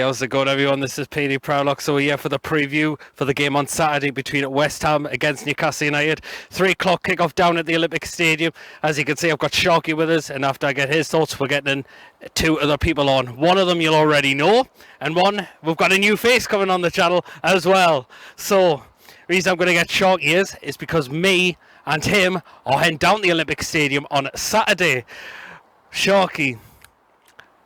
how's it going, everyone? This is PD Proudlock. So we're here for the preview for the game on Saturday between West Ham against Newcastle United. 3 o'clock kickoff down at the Olympic Stadium. As you can see, I've got Sharkey with us, and after I get his thoughts, we're getting 2 other people on. One of them you'll already know, and one, we've got a new face coming on the channel as well. So the reason I'm going to get Sharkey is because me and him are heading down the Olympic Stadium on Saturday. Sharkey,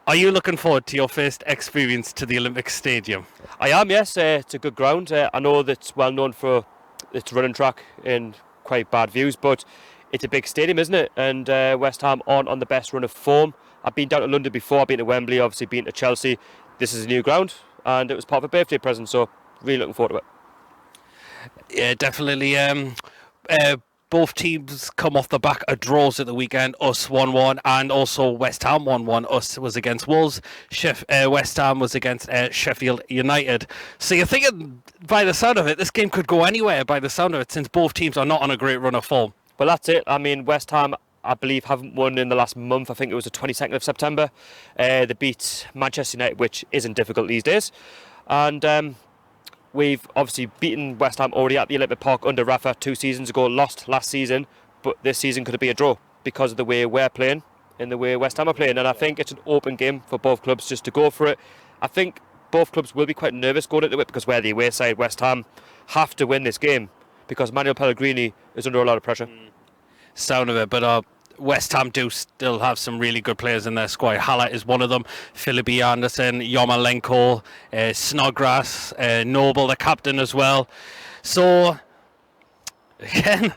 are you looking forward to your first experience to the Olympic Stadium? I am, yes. It's a good ground. I know that it's well known for its running track and quite bad views, but it's a big stadium, isn't it? And West Ham aren't on the best run of form. I've been down to London before. I've been to Wembley, obviously been to Chelsea. This is a new ground, and it was part of a birthday present, so really looking forward to it. Yeah, definitely. Both teams come off the back of draws at the weekend. Us 1-1 and also West Ham 1-1. Us was against Wolves. West Ham was against Sheffield United. So you're thinking, by the sound of it, this game could go anywhere by the sound of it, since both teams are not on a great run of form. Well, that's it. I mean, West Ham, I believe, haven't won in the last month. I think it was the 22nd of September. They beat Manchester United, which isn't difficult these days. And we've obviously beaten West Ham already at the Olympic Park under Rafa 2 seasons ago, lost last season, but this season could be a draw because of the way we're playing and the way West Ham are playing. And I think it's an open game for both clubs just to go for it. I think both clubs will be quite nervous going into it because we're the away side. West Ham have to win this game because Manuel Pellegrini is under a lot of pressure. Sound of it, but West Ham do still have some really good players in their squad. Haller is one of them. Philippi Anderson, Yarmolenko, Snodgrass, Noble, the captain as well. So, again,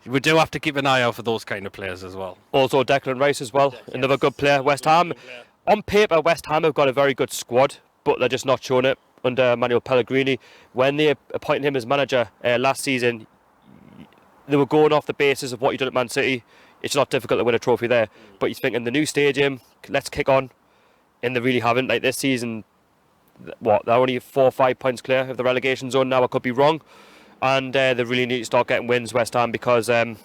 we do have to keep an eye out for those kind of players as well. Also Declan Rice as well, another good player. West Ham, on paper, West Ham have got a very good squad, but they're just not showing it under Manuel Pellegrini. When they appointed him as manager last season, they were going off the basis of what he did at Man City. It's not difficult to win a trophy there, but you think in the new stadium, let's kick on, and they really haven't. Like this season, they're only 4 or 5 points clear of the relegation zone now. I could be wrong, and they really need to start getting wins, West Ham, because as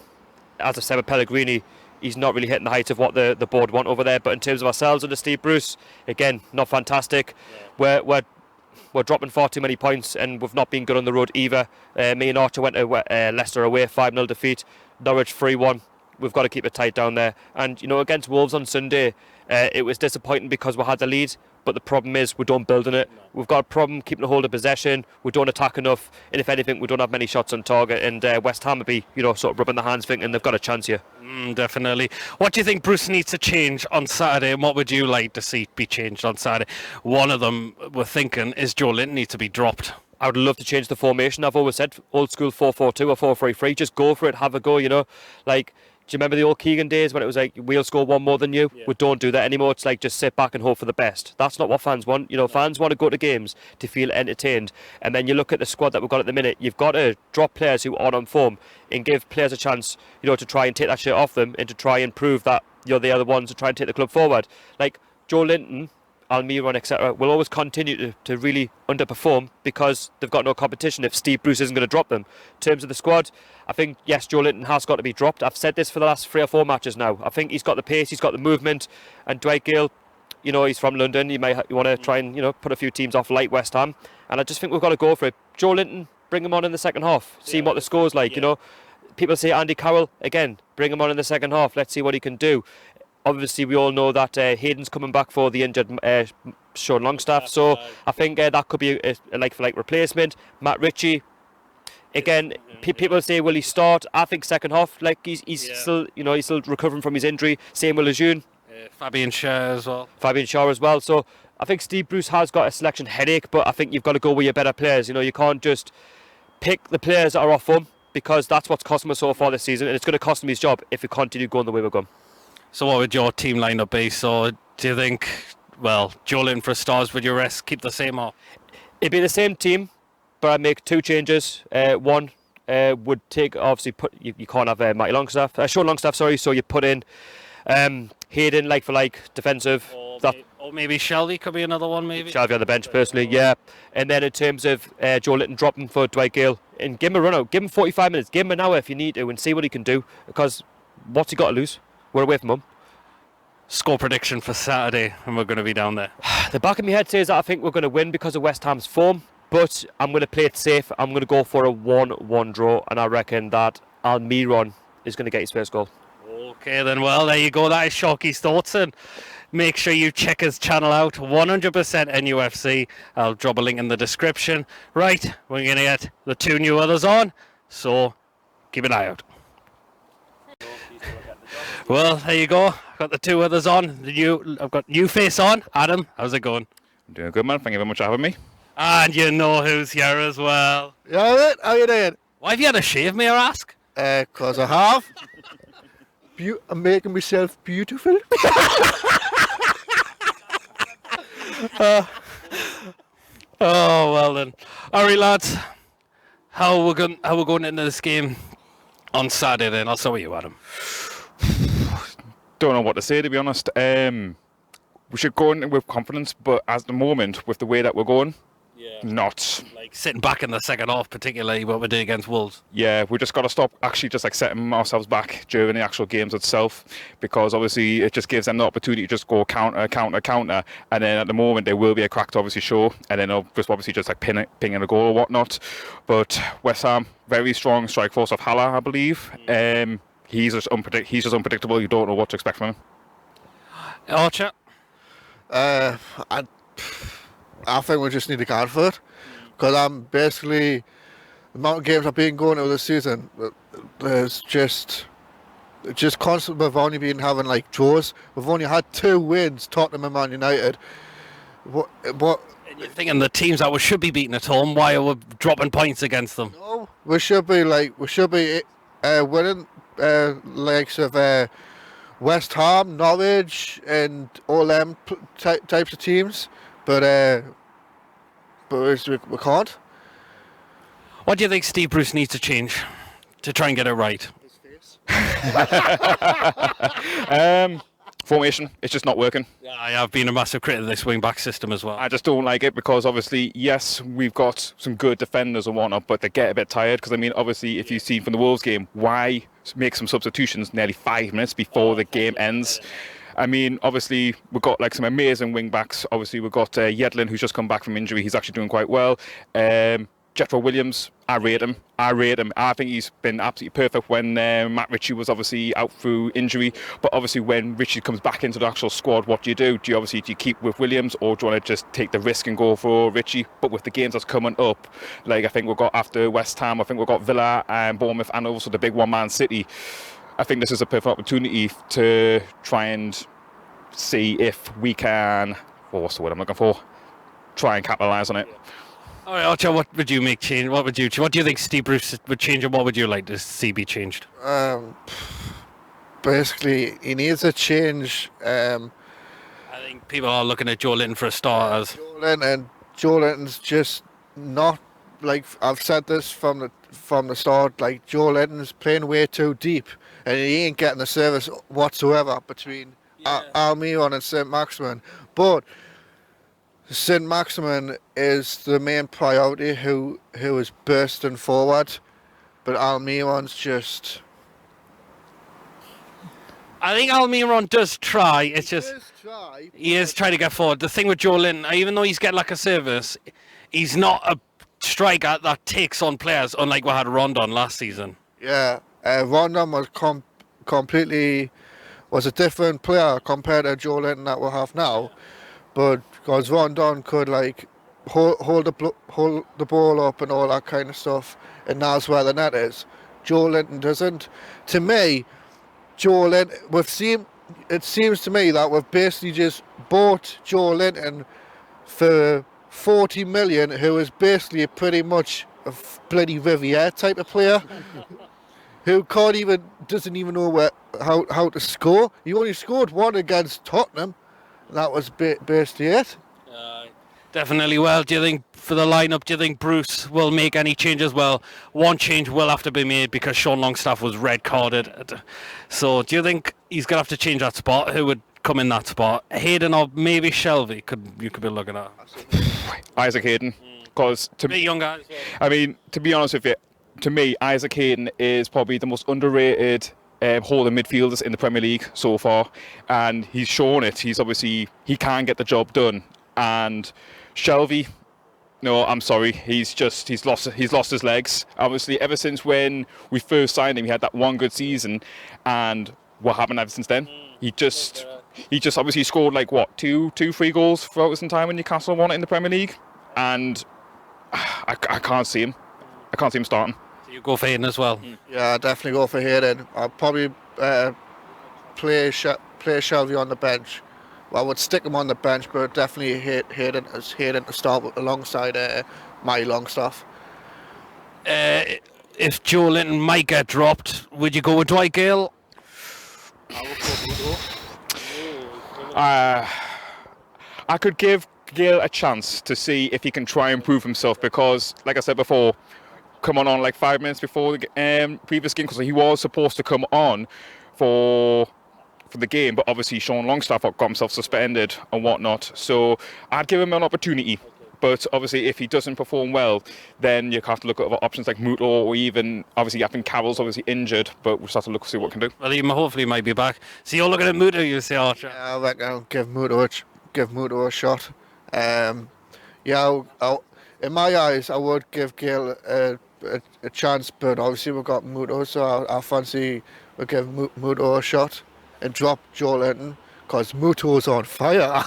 I said with Pellegrini, he's not really hitting the heights of what the board want over there. But in terms of ourselves under Steve Bruce, again, not fantastic. Yeah. We're dropping far too many points, and we've not been good on the road either. Me and Archer went to Leicester away, 5-0 defeat. Norwich 3-1. We've got to keep it tight down there. And, you know, against Wolves on Sunday, it was disappointing because we had the lead. But the problem is we don't build on it. No. We've got a problem keeping a hold of possession. We don't attack enough. And if anything, we don't have many shots on target. And West Ham would be, sort of rubbing their hands thinking they've got a chance here. Definitely. What do you think Bruce needs to change on Saturday? And what would you like to see be changed on Saturday? One of them we're thinking is Joe Linton needs to be dropped. I would love to change the formation. I've always said old school 4-4-2 or 4-3-3. Just go for it. Have a go, Like, do you remember the old Keegan days when it was like, we'll score one more than you? Yeah. We don't do that anymore. It's like, just sit back and hope for the best. That's not what fans want. Fans want to go to games to feel entertained. And then you look at the squad that we've got at the minute. You've got to drop players who aren't on form and give players a chance, to try and take that shit off them and to try and prove that, they are the ones to try and take the club forward. Like, Joe Linton, Almiron, etc., will always continue to really underperform because they've got no competition if Steve Bruce isn't going to drop them. In terms of the squad, I think, yes, Joe Linton has got to be dropped. I've said this for the last 3 or 4 matches now. I think he's got the pace, he's got the movement, and Dwight Gale, he's from London. You want to try and, put a few teams off like West Ham, and I just think we've got to go for it. Joe Linton, bring him on in the second half, see what the score's like, People say Andy Carroll, again, bring him on in the second half, let's see what he can do. Obviously, we all know that Hayden's coming back for the injured Sean Longstaff, so I think that could be a like-for-like replacement. Matt Ritchie, again, people say, will he start? I think second half, like he's still, he's still recovering from his injury. Same with Lejeune. Fabian Schär as well. So I think Steve Bruce has got a selection headache, but I think you've got to go with your better players. You can't just pick the players that are off form because that's what's cost him so far this season, and it's going to cost him his job if we continue going the way we're going. So what would your team lineup be? So do you think, Joe Linton for stars, would your rest keep the same or? It'd be the same team, but I'd make 2 changes. One would take, obviously, you can't have Sean Longstaff, so you put in Hayden, like-for-like, defensive. Or maybe Shelby could be another one, maybe? Shelby on the bench, personally, yeah. And then in terms of Joe Linton, dropping for Dwight Gale, and give him a run out, give him 45 minutes, give him an hour if you need to, and see what he can do, because what's he got to lose? We're away from home. score prediction for Saturday, and we're going to be down there? The back of my head says that I think we're going to win because of West Ham's form, but I'm going to play it safe. I'm going to go for a 1-1 draw, and I reckon that Almiron is going to get his first goal. Okay then, well, there you go. That is Sharky's thoughts, and make sure you check his channel out, 100% NUFC. I'll drop a link in the description. Right, we're going to get the 2 new others on, so keep an eye out. Well, there you go. I've got the 2 others on. I've got new face on. Adam, how's it going? I'm doing good, man. Thank you very much for having me. And you know who's here as well. Yeah, mate. How you doing? Why have you had a shave, may I ask? 'Cause I have. I'm making myself beautiful. Oh, well then. Alright, lads. How we're going into this game on Saturday then? I'll start with you, Adam. Don't know what to say, to be honest. We should go in with confidence, but at the moment, with the way that we're going, not. Like sitting back in the second half, particularly what we did against Wolves. Yeah, we just got to stop actually just like setting ourselves back during the actual games itself, because obviously it just gives them the opportunity to just go counter, and then at the moment there will be a crack to obviously show, and then they'll just obviously just like ping in a goal or whatnot. But West Ham, very strong strike force of Haller, I believe. He's just unpredictable. You don't know what to expect from him. Archer? I think we just need to guard for it. Because I'm basically, the amount of games I've been going to this season, there's just constant. We've only been having like draws. We've only had 2 wins, Tottenham and Man United. What? And you're thinking the teams that we should be beating at home, why are we dropping points against them? No, we should be winning likes of West Ham, Norwich, and all them types of teams. But we can't. What do you think Steve Bruce needs to change to try and get it right? Formation, it's just not working. Yeah, I have been a massive critic of this wing-back system as well. I just don't like it because obviously, yes, we've got some good defenders and whatnot, but they get a bit tired because, I mean, obviously, if you've seen from the Wolves game, why make some substitutions nearly 5 minutes before the game ends? I mean, obviously, we've got like some amazing wing-backs. Obviously, we've got Yedlin, who's just come back from injury. He's actually doing quite well. Jethro Williams, I rate him. I think he's been absolutely perfect when Matt Ritchie was obviously out through injury. But obviously, when Ritchie comes back into the actual squad, what do? Do you keep with Williams, or do you want to just take the risk and go for Ritchie? But with the games that's coming up, like I think we've got after West Ham, I think we've got Villa and Bournemouth, and also the big one, Man City. I think this is a perfect opportunity to try and see if we can, what's the word I'm looking for? Try and capitalise on it. All right, Archer, what would you make change? What do you think Steve Bruce would change, and what would you like to see be changed? Basically, he needs a change. I think people are looking at Joe Linton for a start. Joe Linton's just not, like I've said this from the start. Like Joe Linton's playing way too deep, and he ain't getting the service whatsoever between Almiron and Saint-Maximin. But Saint-Maximin is the main priority who is bursting forward, but Almiron's just... I think Almiron does try. It's just he is trying to get forward. The thing with Joe Linton, even though he's getting like a service, he's not a striker that takes on players, unlike we had Rondon last season. Yeah, Rondon was completely a different player compared to Joe Linton that we have now. But because Rondon could like hold the ball up and all that kind of stuff, and that's where the net is. Joe Linton doesn't. To me, Joe Linton, it seems to me that we've basically just bought Joe Linton for 40 million, who is basically pretty much a bloody Riviere type of player, who doesn't even know how to score. He only scored one against Tottenham. That was basically it. Definitely. Well, do you think for the lineup, do you think Bruce will make any changes? Well, one change will have to be made because Sean Longstaff was red carded. So do you think he's going to have to change that spot? Who would come in that spot? Hayden or maybe Shelby you could be looking at? Isaac Hayden. Because to be young guy as well. I mean, to be honest with you, to me, Isaac Hayden is probably the most underrated holding midfielders in the Premier League so far, and he's shown it. He can get the job done. And Shelvey, no, I'm sorry, he's lost his legs. Obviously, ever since when we first signed him, he had that one good season, and what happened ever since then? He just obviously scored like what, two, 3 goals throughout his time when Newcastle won it in the Premier League, and I can't see him. I can't see him starting. So you go for Hayden as well. Yeah, I'd definitely go for Hayden. I'll probably play Shelby on the bench. Well, I would stick him on the bench, but definitely Hayden to start with alongside my Longstaff. If Joe Linton might get dropped, would you go with Dwight Gale? I would go for I could give Gale a chance to see if he can try and prove himself, because, like I said before, come on like 5 minutes before the previous game, because he was supposed to come on for the game, but obviously Sean Longstaff got himself suspended and whatnot. So I'd give him an opportunity. But obviously, if he doesn't perform well, then you have to look at other options like Muto, or even, obviously, I think Carroll's obviously injured, but we'll just have to look see what we can do. Well, he hopefully might be back. So you're looking at Muto, you say, Archer? Yeah, I reckon I'll give Muto a shot. In my eyes, I would give Gale a chance, but obviously we've got Muto, so I fancy we'll give Muto a shot and drop Joe Linton, because Muto's on fire.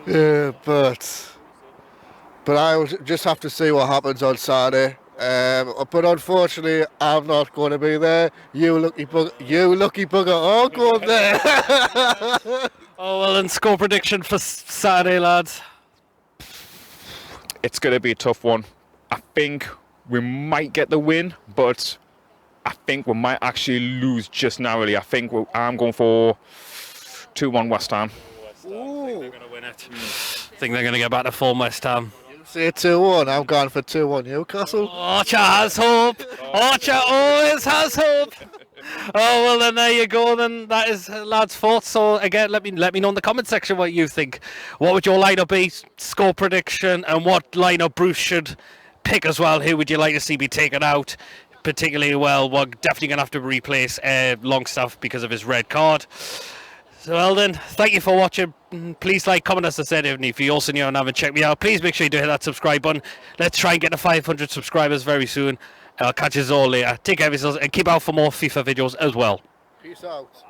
Yeah, but I'll just have to see what happens on Saturday. But unfortunately, I'm not going to be there. You lucky bugger, are going there. Oh, well, then score prediction for Saturday, lads. It's going to be a tough one. I think we might get the win, but I think we might actually lose just narrowly. I think I'm going for 2-1 West Ham. I think they're going to win it. I think they're going to get back to form, West Ham. Say 2-1. I'm going for 2-1 Newcastle. Archer has hope. Archer always has hope. Oh, well, then there you go. Then that is lads' thoughts. So again, let me know in the comment section what you think. What would your lineup be? Score prediction, and what lineup Bruce should pick as well. Who would you like to see be taken out? Particularly, well, we're definitely going to have to replace Longstaff because of his red card. So, well then, thank you for watching. Please like, comment, as I said, if you're also new and haven't checked me out, please make sure you do hit that subscribe button. Let's try and get to 500 subscribers very soon. I'll catch you all later. Take care of yourselves and keep out for more FIFA videos as well. Peace out.